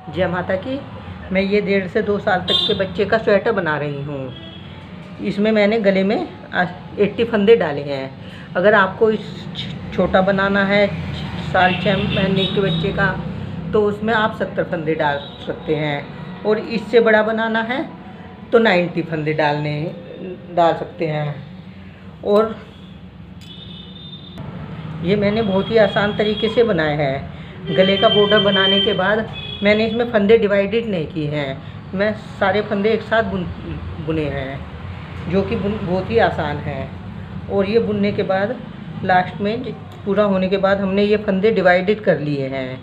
जय माता की। मैं ये 1.5 से 2 साल तक के बच्चे का स्वेटर बना रही हूँ। इसमें मैंने गले में 80 फंदे डाले हैं। अगर आपको इस छोटा बनाना है 6.5 महीने के बच्चे का, तो उसमें आप 70 फंदे डाल सकते हैं, और इससे बड़ा बनाना है तो 90 फंदे डाल सकते हैं। और ये मैंने बहुत ही आसान तरीके से बनाया है। गले का बॉर्डर बनाने के बाद मैंने इसमें फंदे डिवाइडेड नहीं किए हैं, मैं सारे फंदे एक साथ बुने हैं, जो कि बहुत ही आसान है। और ये बुनने के बाद लास्ट में पूरा होने के बाद हमने ये फंदे डिवाइडेड कर लिए हैं।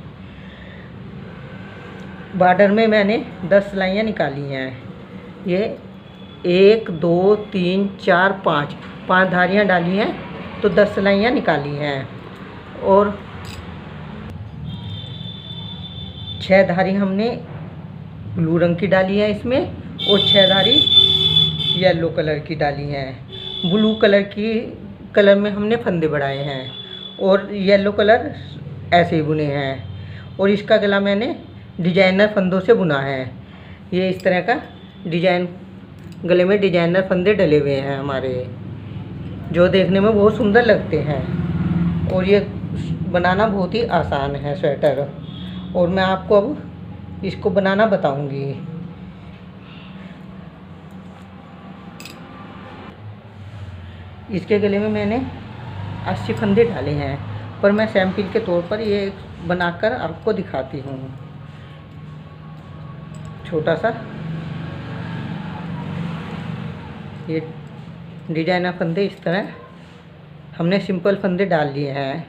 बॉर्डर में मैंने 10 सिलाइयाँ निकाली हैं। ये 1 2 3 4 5 धारियाँ डाली हैं, तो 10 सिलाइयाँ निकाली हैं। और 6 धारी हमने ब्लू रंग की डाली है इसमें, और 6 धारी येलो कलर की डाली हैं। ब्लू कलर में हमने फंदे बढ़ाए हैं, और येलो कलर ऐसे ही बुने हैं। और इसका गला मैंने डिजाइनर फंदों से बुना है। ये इस तरह का डिजाइन, गले में डिजाइनर फंदे डले हुए हैं हमारे, जो देखने में बहुत सुंदर लगते हैं। और ये बनाना बहुत ही आसान है स्वेटर। और मैं आपको अब इसको बनाना बताऊंगी। इसके गले में मैंने 80 फंदे डाले हैं, पर मैं सैंपल के तौर पर ये बनाकर आपको दिखाती हूँ। छोटा सा ये डिजाइनर फंदे इस तरह हमने सिंपल फंदे डाल लिए हैं।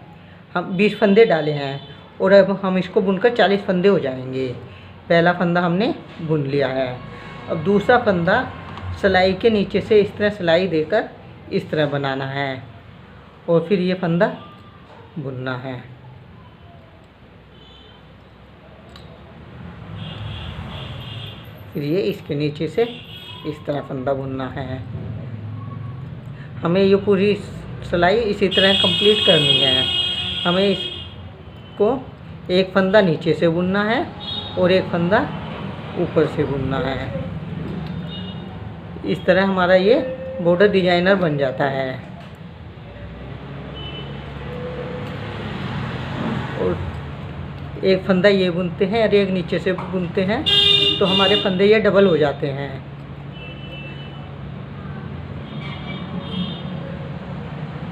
हम 20 फंदे डाले हैं, और अब हम इसको बुनकर 40 फंदे हो जाएंगे। पहला फंदा हमने बुन लिया है। अब दूसरा फंदा सिलाई के नीचे से इस तरह सिलाई देकर इस तरह बनाना है, और फिर ये फंदा बुनना है। फिर ये इसके नीचे से इस तरह फंदा बुनना है। हमें ये पूरी सिलाई इसी तरह कंप्लीट करनी है। हमें इसको एक फंदा नीचे से बुनना है, और एक फंदा ऊपर से बुनना है। इस तरह हमारा ये बॉर्डर डिजाइनर बन जाता है। और एक फंदा ये बुनते हैं और एक नीचे से बुनते हैं, तो हमारे फंदे ये डबल हो जाते हैं।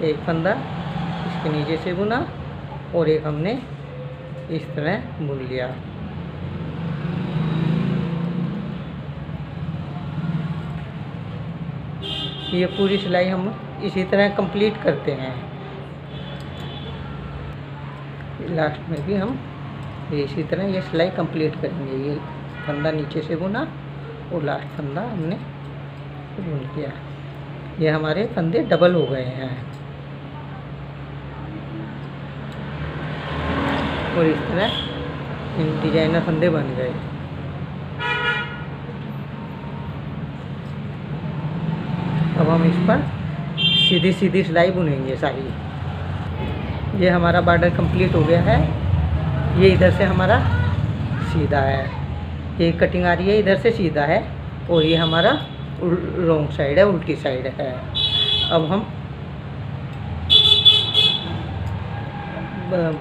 एक फंदा इसके नीचे से बुना, और एक हमने इस तरह बुन लिया। ये पूरी सिलाई हम इसी तरह कंप्लीट करते हैं। लास्ट में भी हम इसी तरह ये सिलाई कंप्लीट करेंगे। ये फंदा नीचे से बुना, और लास्ट फंदा हमने बुन किया। ये हमारे फंदे डबल हो गए हैं। और इस तरह डिजाइनर फंदे बन गए। अब हम इस पर सीधी सीधी सिलाई बुनेंगे सारी। ये हमारा बॉर्डर कंप्लीट हो गया है। ये इधर से हमारा सीधा है, ये कटिंग आ रही है इधर से सीधा है, और ये हमारा रॉन्ग साइड है, उल्टी साइड है। अब हम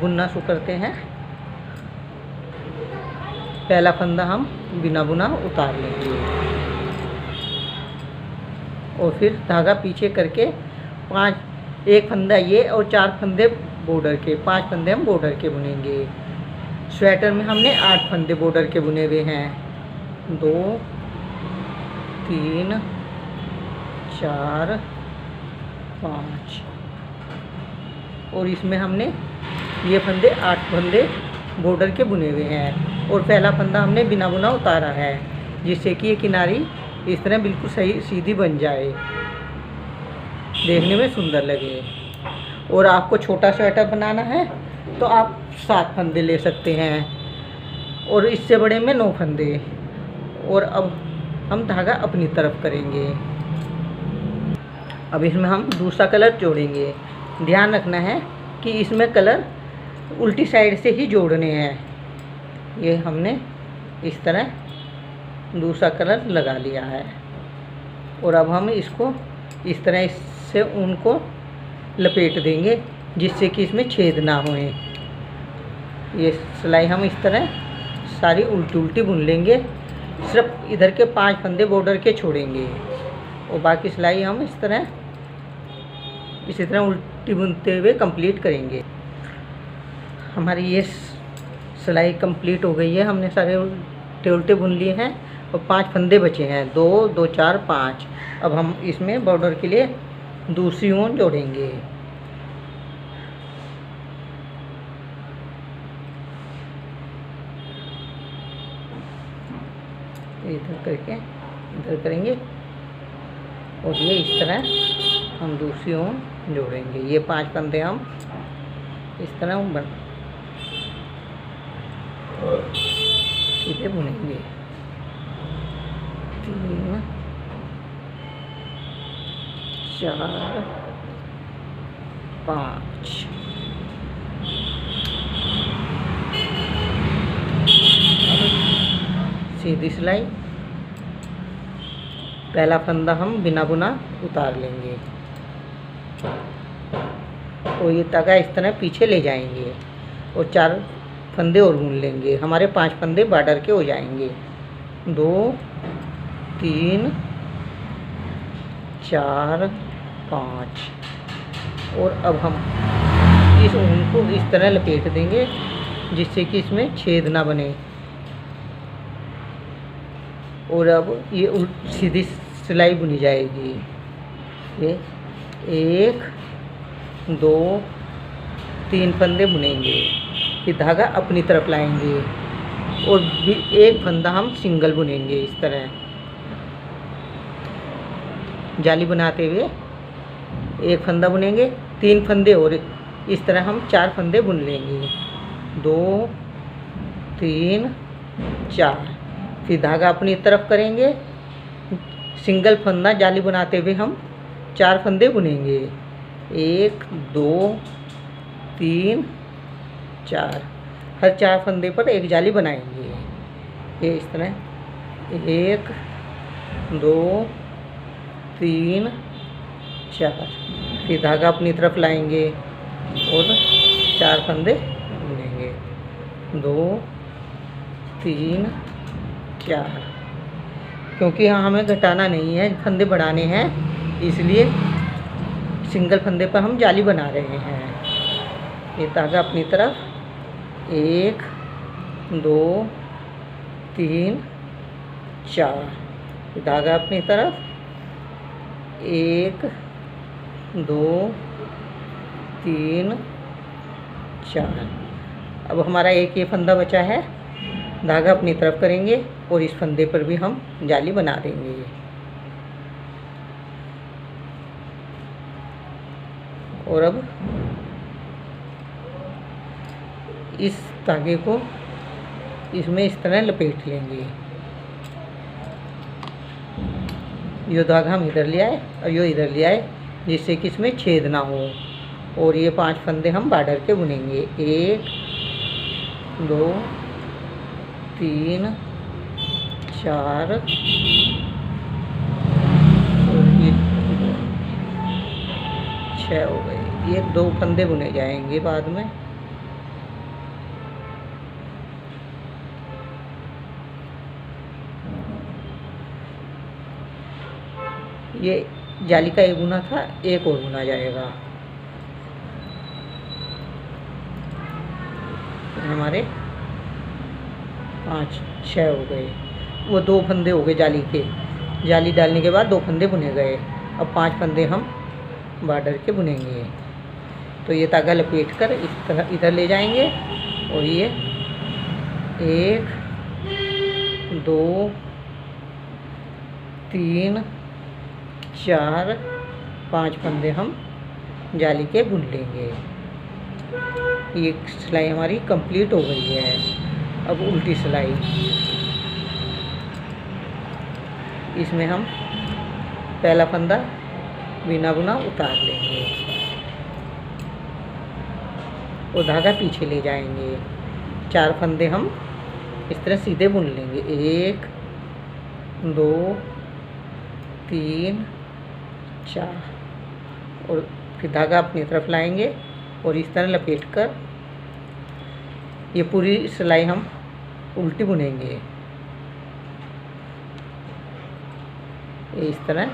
बुनना शुरू करते हैं। पहला फंदा हम बिना बुना उतार लेंगे, और फिर धागा पीछे करके एक फंदा ये और 4 फंदे बॉर्डर के, 5 फंदे हम बॉर्डर के बुनेंगे। स्वेटर में हमने 8 फंदे बॉर्डर के बुने हुए हैं। 2 3 4 5, और इसमें हमने ये फंदे 8 फंदे बॉर्डर के बुने हुए हैं। और पहला फंदा हमने बिना बुना उतारा है, जिससे कि ये किनारी इस तरह बिल्कुल सही सीधी बन जाए, देखने में सुंदर लगे। और आपको छोटा स्वेटर बनाना है तो आप 7 फंदे ले सकते हैं, और इससे बड़े में 9 फंदे। और अब हम धागा अपनी तरफ करेंगे। अब इसमें हम दूसरा कलर जोड़ेंगे। ध्यान रखना है कि इसमें कलर उल्टी साइड से ही जोड़ने हैं। ये हमने इस तरह दूसरा कलर लगा लिया है। और अब हम इसको इस तरह इससे ऊन को लपेट देंगे जिससे कि इसमें छेद ना होए। ये सिलाई हम इस तरह सारी उल्टी उल्टी बुन लेंगे। सिर्फ इधर के 5 फंदे बॉर्डर के छोड़ेंगे और बाकी सिलाई हम इसी तरह उल्टी बुनते हुए कंप्लीट करेंगे। हमारी ये सिलाई कंप्लीट हो गई है। हमने सारे उल्टे उल्टे बुन लिए हैं और 5 फंदे बचे हैं, 2 2 4 5। अब हम इसमें बॉर्डर के लिए दूसरी ऊन जोड़ेंगे। इधर करके इधर करेंगे और ये इस तरह हम दूसरी ऊन जोड़ेंगे। ये 5 फंदे हम इस तरह सीधे बुनेंगे। 3 4 5। सीधी सिलाई, पहला फंदा हम बिना बुना उतार लेंगे और ये धागा इस तरह पीछे ले जाएंगे और 4 फंदे और बुन लेंगे। हमारे 5 फंदे बॉर्डर के हो जाएंगे। 2 3 4 5। और अब हम इस ऊन को इस तरह लपेट देंगे जिससे कि इसमें छेद ना बने। और अब ये सीधी सिलाई बुनी जाएगी। ये 1 2 3 फंदे बुनेंगे, फिर धागा अपनी तरफ लाएंगे और भी एक फंदा हम सिंगल बुनेंगे। इस तरह जाली बनाते हुए एक फंदा बुनेंगे, 3 फंदे और इस तरह हम 4 फंदे बुन लेंगे। 2 3 4। फिर धागा अपनी तरफ करेंगे, सिंगल फंदा जाली बनाते हुए हम 4 फंदे बुनेंगे। 1 2 3 4। हर 4 फंदे पर एक जाली बनाएंगे। ये इस तरह 1 2 3 4। फिर धागा अपनी तरफ लाएंगे और 4 फंदे बुनेंगे। 2 3 4। क्योंकि यहाँ हमें घटाना नहीं है, फंदे बढ़ाने हैं, इसलिए सिंगल फंदे पर हम जाली बना रहे हैं। ये धागा अपनी तरफ 1 2 3 4। धागा अपनी तरफ 1 2 3 4। अब हमारा एक ये फंदा बचा है, धागा अपनी तरफ करेंगे और इस फंदे पर भी हम जाली बना देंगे। और अब इस धागे को इसमें इस तरह लपेट लेंगे। ये धागा हम इधर ले आए और ये इधर ले आए जिससे कि इसमें छेद ना हो। और ये 5 फंदे हम बॉर्डर के बुनेंगे। 1 2 3 4 और ये 6 हो गए। ये 2 फंदे बुने जाएंगे बाद में। ये जाली का एक बुना था, एक और बुना जाएगा। हमारे 5 6 हो गए। वो 2 फंदे हो गए जाली के। जाली डालने के बाद 2 फंदे बुने गए। अब 5 फंदे हम बॉर्डर के बुनेंगे। तो ये धागा लपेट कर इस तरह इधर ले जाएंगे और ये 1 2 3 4 5 फंदे हम जाली के बुन लेंगे। ये सिलाई हमारी कंप्लीट हो गई है। अब उल्टी सिलाई, इसमें हम पहला फंदा बिना बुना उतार लेंगे और धागा पीछे ले जाएंगे। 4 फंदे हम इस तरह सीधे बुन लेंगे। 1 2 3 4 और फिर धागा अपनी तरफ लाएंगे और इस तरह लपेट कर ये पूरी सिलाई हम उल्टी बुनेंगे। इस तरह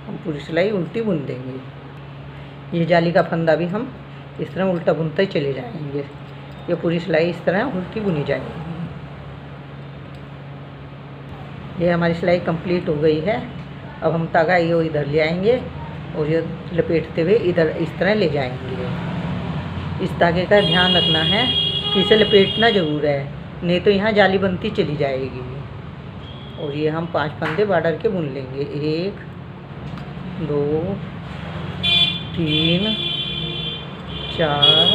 हम पूरी सिलाई उल्टी बुन देंगे। ये जाली का फंदा भी हम इस तरह उल्टा बुनते चले जाएंगे। ये पूरी सिलाई इस तरह उल्टी बुनी जाएगी। ये हमारी सिलाई कंप्लीट हो गई है। अब हम धागा ये इधर ले आएंगे और ये लपेटते हुए इधर इस तरह ले जाएंगे। इस धागे का ध्यान रखना है कि इसे लपेटना ज़रूर है, नहीं तो यहाँ जाली बनती चली जाएगी। और ये हम 5 फंदे बॉर्डर के बुन लेंगे। 1 2 3 4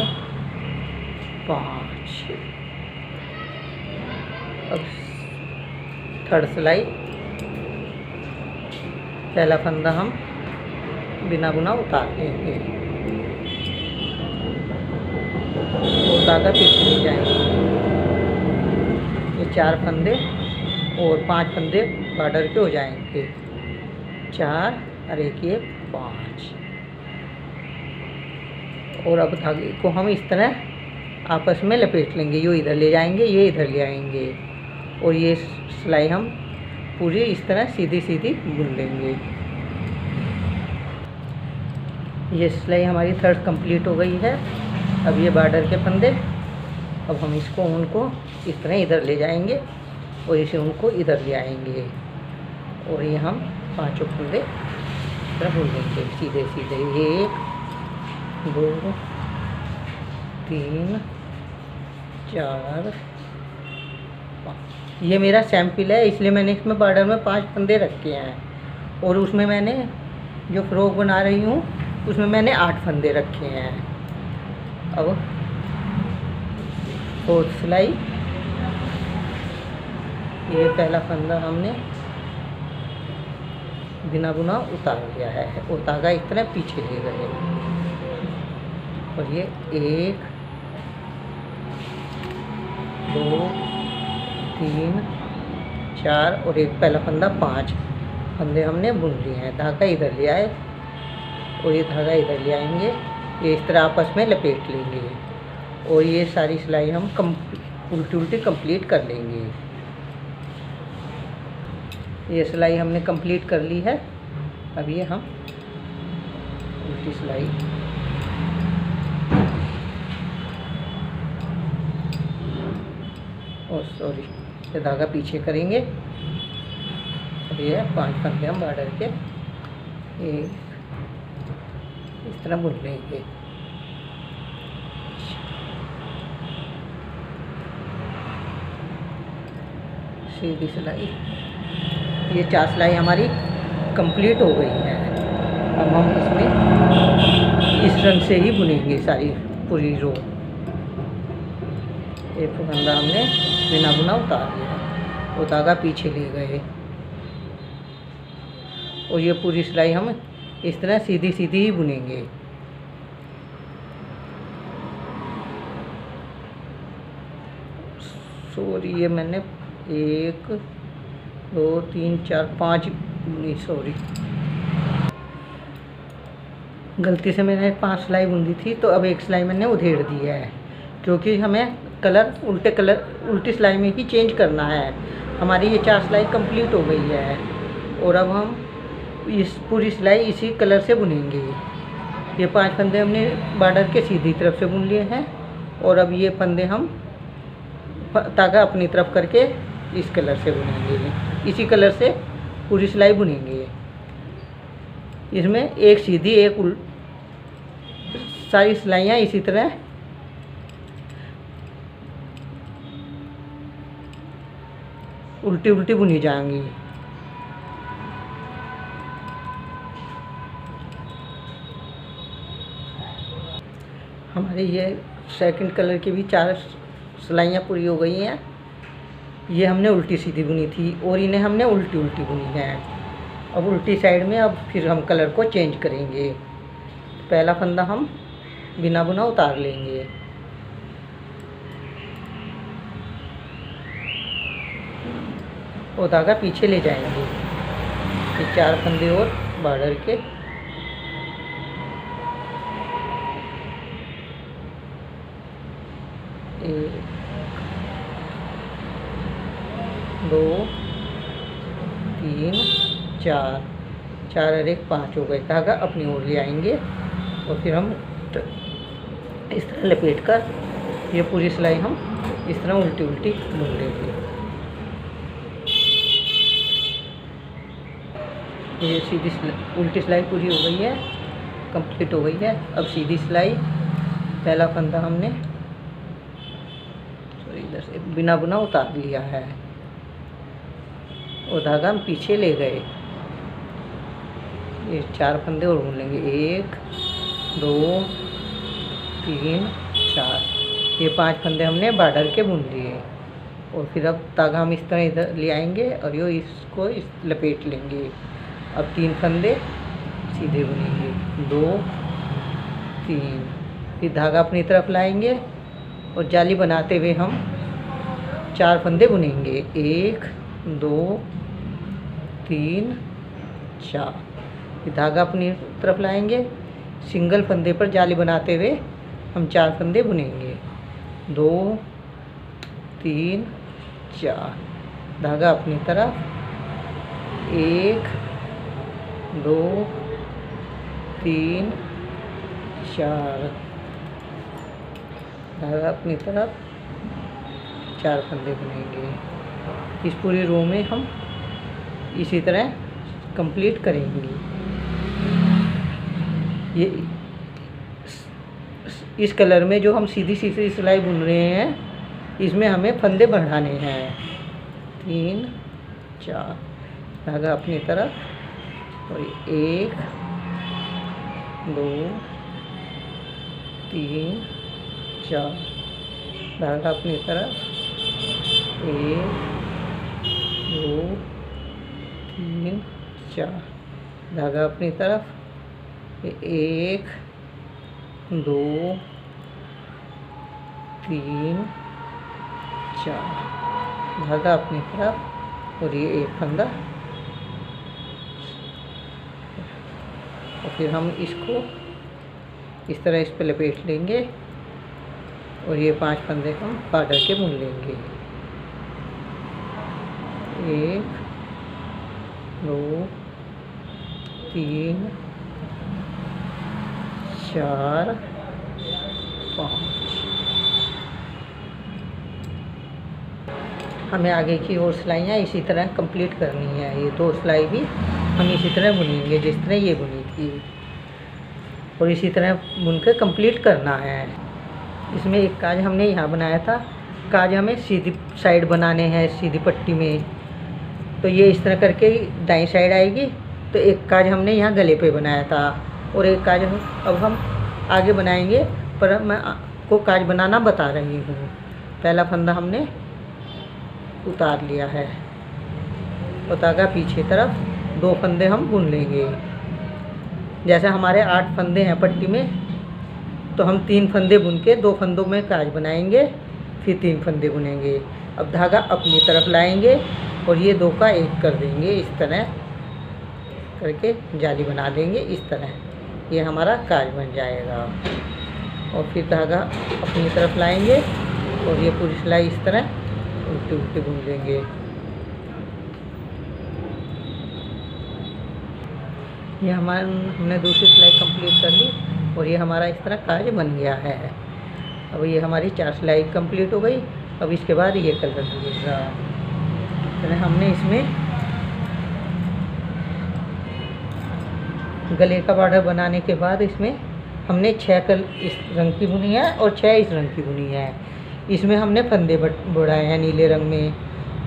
5। अब थर्ड सिलाई, पहला फंदा हम बिना बुना उतार लेंगे और धागा पीछे ले जाएंगे। ये 4 फंदे और 5 फंदे बॉर्डर के हो जाएंगे। 4 और 1 ये 5। और अब धागे को हम इस तरह आपस में लपेट लेंगे। ये इधर ले जाएंगे, ये इधर ले आएंगे और ये सिलाई हम पूरी इस तरह सीधी सीधी बुन लेंगे। ये सिलाई हमारी थर्ड कंप्लीट हो गई है। अब ये बॉर्डर के फंदे, अब हम इसको उनको इस तरह इधर ले जाएंगे और इसे उनको इधर ले आएंगे और ये हम 5 फंदे इस तरह बुन लेंगे सीधे सीधे। 1 2 3 4 5। ये मेरा सैंपल है, इसलिए मैंने इसमें बॉर्डर में 5 फंदे रखे हैं और उसमें मैंने जो फ्रॉक बना रही हूँ उसमें मैंने 8 फंदे रखे हैं। अब फोर्थ सिलाई, ये पहला फंदा हमने बिना बुना उतार लिया है और धागा इस तरह पीछे ले गए और ये 1 2 3 4 और एक पहला फंदा 5 फंदे हमने बुन लिए हैं। धागा इधर ले आए और ये धागा इधर ले आएंगे, ये इस तरह आपस में लपेट लेंगे और ये सारी सिलाई हम उल्टी उल्टी कंप्लीट कर लेंगे। ये सिलाई हमने कंप्लीट कर ली है। अब ये हम उल्टी सिलाई ये धागा पीछे करेंगे। अब ये 5 फंदे हम बॉर्डर के इस तरह बुन लेंगे। सीधी सिलाई, ये 4 सिलाई हमारी कंप्लीट हो गई है। अब हम इसमें इस रंग से ही बुनेंगे सारी पूरी रो। एक फंदा हमने बिना बुना उतार लिया और धागा पीछे ले गए और ये पूरी सिलाई हम इस तरह सीधी सीधी ही बुनेंगे। सॉरी, ये मैंने 1 2 3 4 5 बुनी, सॉरी गलती से मैंने 5 सिलाई बुन दी थी, तो अब एक सिलाई मैंने उधेड़ दी है क्योंकि हमें कलर उल्टी सिलाई में ही चेंज करना है। हमारी ये 4 सिलाई कंप्लीट हो गई है और अब हम इस पूरी सिलाई इसी कलर से बुनेंगे। ये 5 फंदे हमने बॉर्डर के सीधी तरफ से बुन लिए हैं और अब ये फंदे हम धागा अपनी तरफ करके इस कलर से बुनेंगे। इसी कलर से पूरी सिलाई बुनेंगे। इसमें एक सीधी एक सारी सिलाइयाँ इसी तरह उल्टी उल्टी बुनी जाएंगी। हमारे ये सेकंड कलर की भी 4 सिलाइयाँ पूरी हो गई हैं। ये हमने उल्टी सीधी बुनी थी और इन्हें हमने उल्टी उल्टी बुनी है। अब उल्टी साइड में अब फिर हम कलर को चेंज करेंगे। पहला फंदा हम बिना बुना उतार लेंगे वो धागा पीछे ले जाएंगे। ये 4 फंदे और बॉर्डर के। एक, 2, 3, 4, 4 और 1 5 हो गए। धागा अपनी ओर ले आएंगे और फिर हम इस तरह लपेट कर ये पूरी सिलाई हम इस तरह उल्टी उल्टी बुन लेंगे। ये सीधी उल्टी सिलाई पूरी हो गई है, कंप्लीट हो गई है। अब सीधी सिलाई, पहला फंदा हमने इधर से बिना बुना उतार लिया है और धागा हम पीछे ले गए। ये 4 फंदे और बुन लेंगे। 1, 2, 3, 4। ये 5 फंदे हमने बॉर्डर के बुन लिए और फिर अब धागा हम इस तरह इधर ले आएंगे और ये इसको लपेट लेंगे। अब 3 फंदे सीधे बुनेंगे। 2, 3, फिर धागा अपनी तरफ लाएंगे और जाली बनाते हुए हम 4 फंदे बुनेंगे। 1, 2, 3, 4। फिर धागा अपनी तरफ लाएंगे, सिंगल फंदे पर जाली बनाते हुए हम 4 फंदे बुनेंगे। 2, 3, 4। धागा अपनी तरफ। 1, 2, 3, 4। धागा अपनी तरफ, 4 फंदे बुनेंगे। इस पूरी रो में हम इसी तरह कंप्लीट करेंगे। ये इस कलर में जो हम सीधी सीधी सिलाई बुन रहे हैं, इसमें हमें फंदे बढ़ाने हैं। 3, 4। धागा अपनी तरफ और 1, 2, 3, 4। धागा अपनी तरफ। 1, 2, 3, 4। धागा अपनी तरफ। 1, 2, 3, 4। धागा अपनी तरफ और ये 1 फंदा। और फिर हम इसको इस तरह इस पर लपेट लेंगे और ये 5 फंदे हम बॉर्डर के बुन लेंगे। 1, 2, 3, 4, 5। हमें आगे की और सिलाइयाँ इसी तरह कंप्लीट करनी है। ये 2 सिलाई भी हम इसी तरह बुनेंगे जिस तरह ये बुनी थी, और इसी तरह बुन के कंप्लीट करना है। इसमें एक काज हमने यहाँ बनाया था। काज हमें सीधी साइड बनाने हैं, सीधी पट्टी में। तो ये इस तरह करके दाईं साइड आएगी। तो एक काज हमने यहाँ गले पे बनाया था और एक काज अब हम आगे बनाएंगे, पर मैं आपको काज बनाना बता रही हूँ। पहला फंदा हमने उतार लिया है और धागा पीछे तरफ 2 फंदे हम बुन लेंगे। जैसे हमारे 8 फंदे हैं पट्टी में, तो हम 3 फंदे बुन के 2 फंदों में काज बनाएंगे, फिर 3 फंदे बुनेंगे। अब धागा अपनी तरफ लाएंगे और ये 2 का 1 कर देंगे। इस तरह करके जाली बना देंगे। इस तरह ये हमारा काज बन जाएगा। और फिर धागा अपनी तरफ लाएंगे और ये पूरी सिलाई इस तरह उल्टी उल्टी बुन लेंगे। ये हमने दूसरी सिलाई कंप्लीट कर ली और ये हमारा इस तरह काज बन गया है। अब ये हमारी 4 सिलाई कंप्लीट हो गई। अब इसके बाद ये कलर लगेगा। हमने इसमें गले का बॉर्डर बनाने के बाद इसमें हमने 6 इस रंग की बुनी है और 6 इस रंग की बुनी है। इसमें हमने फंदे बढ़ाए हैं नीले रंग में,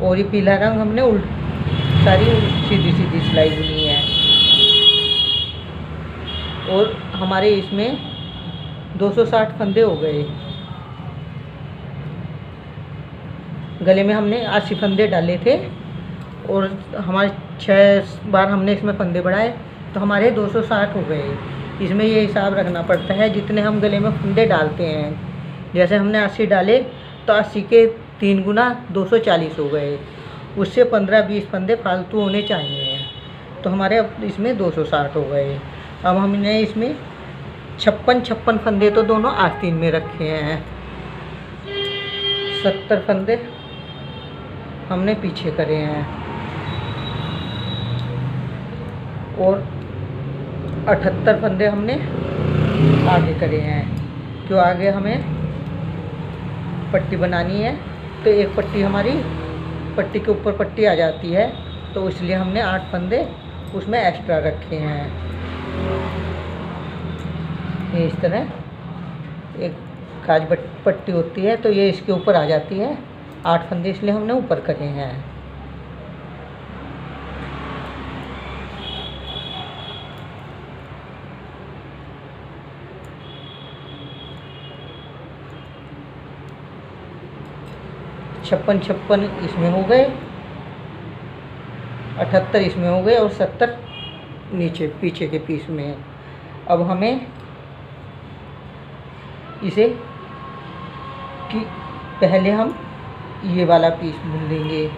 और ये पीला रंग हमने सारी सीधी सीधी सिलाई बुनी है। और हमारे इसमें 260 फंदे हो गए। गले में हमने 80 फंदे डाले थे और हमारे 6 बार हमने इसमें फंदे बढ़ाए, तो हमारे 260 हो गए। इसमें ये हिसाब रखना पड़ता है जितने हम गले में फंदे डालते हैं। जैसे हमने 80 डाले तो 80 के 3 गुना 240 हो गए। उससे 15-20 फंदे फालतू होने चाहिए। तो हमारे अब इसमें 260 हो गए। अब हमने इसमें 56 फंदे तो दोनों आस्तीन में रखे हैं। 70 फंदे हमने पीछे करे हैं और 78 फंदे हमने आगे करे हैं। क्यों आगे हमें पट्टी बनानी है तो एक पट्टी हमारी पट्टी के ऊपर पट्टी आ जाती है, तो इसलिए हमने 8 फंदे उसमें एक्स्ट्रा रखे हैं। ये इस तरह एक काज पट्टी होती है तो ये इसके ऊपर आ जाती है। 8 फंदे इसलिए हमने ऊपर करे हैं। छप्पन इसमें हो गए, 78 इसमें हो गए और 70 नीचे पीछे के पीस में। अब हमें इसे कि पहले हम ये वाला पीस बुन लेंगे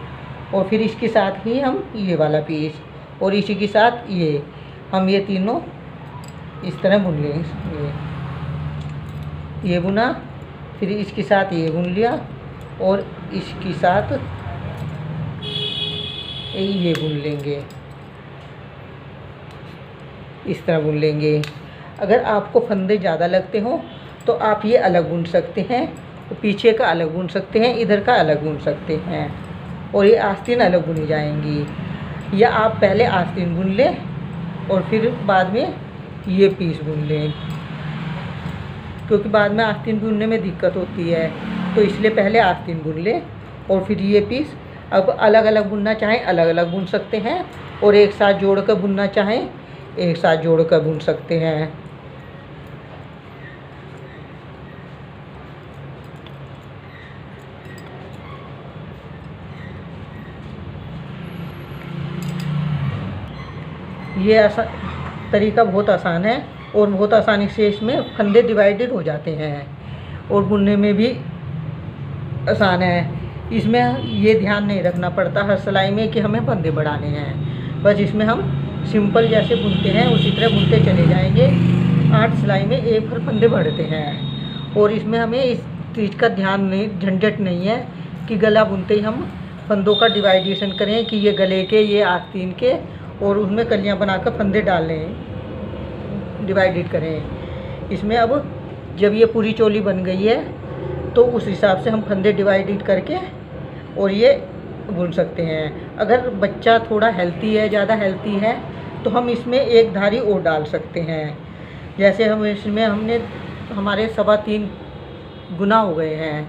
और फिर इसके साथ ही हम ये वाला पीस और इसी के साथ हम ये तीनों इस तरह बुन लेंगे। ये बुना, फिर इसके साथ ये बुन लिया और इसके साथ ये बुन लेंगे। इस तरह बुन लेंगे। अगर आपको फंदे ज़्यादा लगते हो तो आप ये अलग बुन सकते हैं, तो पीछे का अलग बुन सकते हैं, इधर का अलग बुन सकते हैं और ये आस्तीन अलग बुनी जाएंगी। या आप पहले आस्तीन बुन लें और फिर बाद में ये पीस बुन लें, क्योंकि बाद में आस्तीन बुनने में दिक्कत होती है, तो इसलिए पहले आस्तीन बुन लें और फिर ये पीस। अब अलग अलग बुनना चाहें अलग अलग बुन सकते हैं और एक साथ जोड़ कर बुनना चाहें एक साथ जोड़ कर बुन सकते हैं। ये तरीका बहुत आसान है और बहुत आसानी से इसमें फंदे डिवाइडेड हो जाते हैं और बुनने में भी आसान है। इसमें ये ध्यान नहीं रखना पड़ता हर सिलाई में कि हमें फंदे बढ़ाने हैं, बस इसमें हम सिंपल जैसे बुनते हैं उसी तरह बुनते चले जाएंगे। 8 सिलाई में एक भर फंदे बढ़ते हैं और इसमें हमें इस चीज़ का ध्यान नहीं, झंझट नहीं है कि गला बुनते ही हम फंदों का डिवाइडेशन करें कि ये गले के ये आस्तीन के और उसमें कलियां बनाकर फंदे डालें, डिवाइडेड करें। इसमें अब जब ये पूरी चोली बन गई है तो उस हिसाब से हम फंदे डिवाइडेड करके और ये बुन सकते हैं। अगर बच्चा थोड़ा हेल्थी है, ज़्यादा हेल्थी है, तो हम इसमें एक धारी और डाल सकते हैं। जैसे हम इसमें हमने हमारे 3.25 गुना हो गए हैं।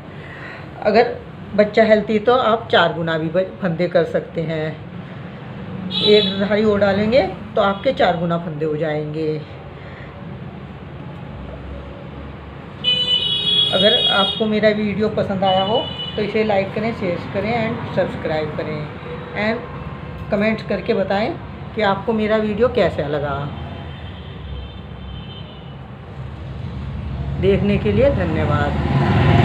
अगर बच्चा हेल्थी तो आप 4 गुना भी फंदे कर सकते हैं। एक धारी और डालेंगे तो आपके 4 गुना फंदे हो जाएंगे। अगर आपको मेरा वीडियो पसंद आया हो तो इसे लाइक करें, शेयर करें एंड सब्सक्राइब करें एंड कमेंट्स करके बताएं कि आपको मेरा वीडियो कैसा लगा। देखने के लिए धन्यवाद।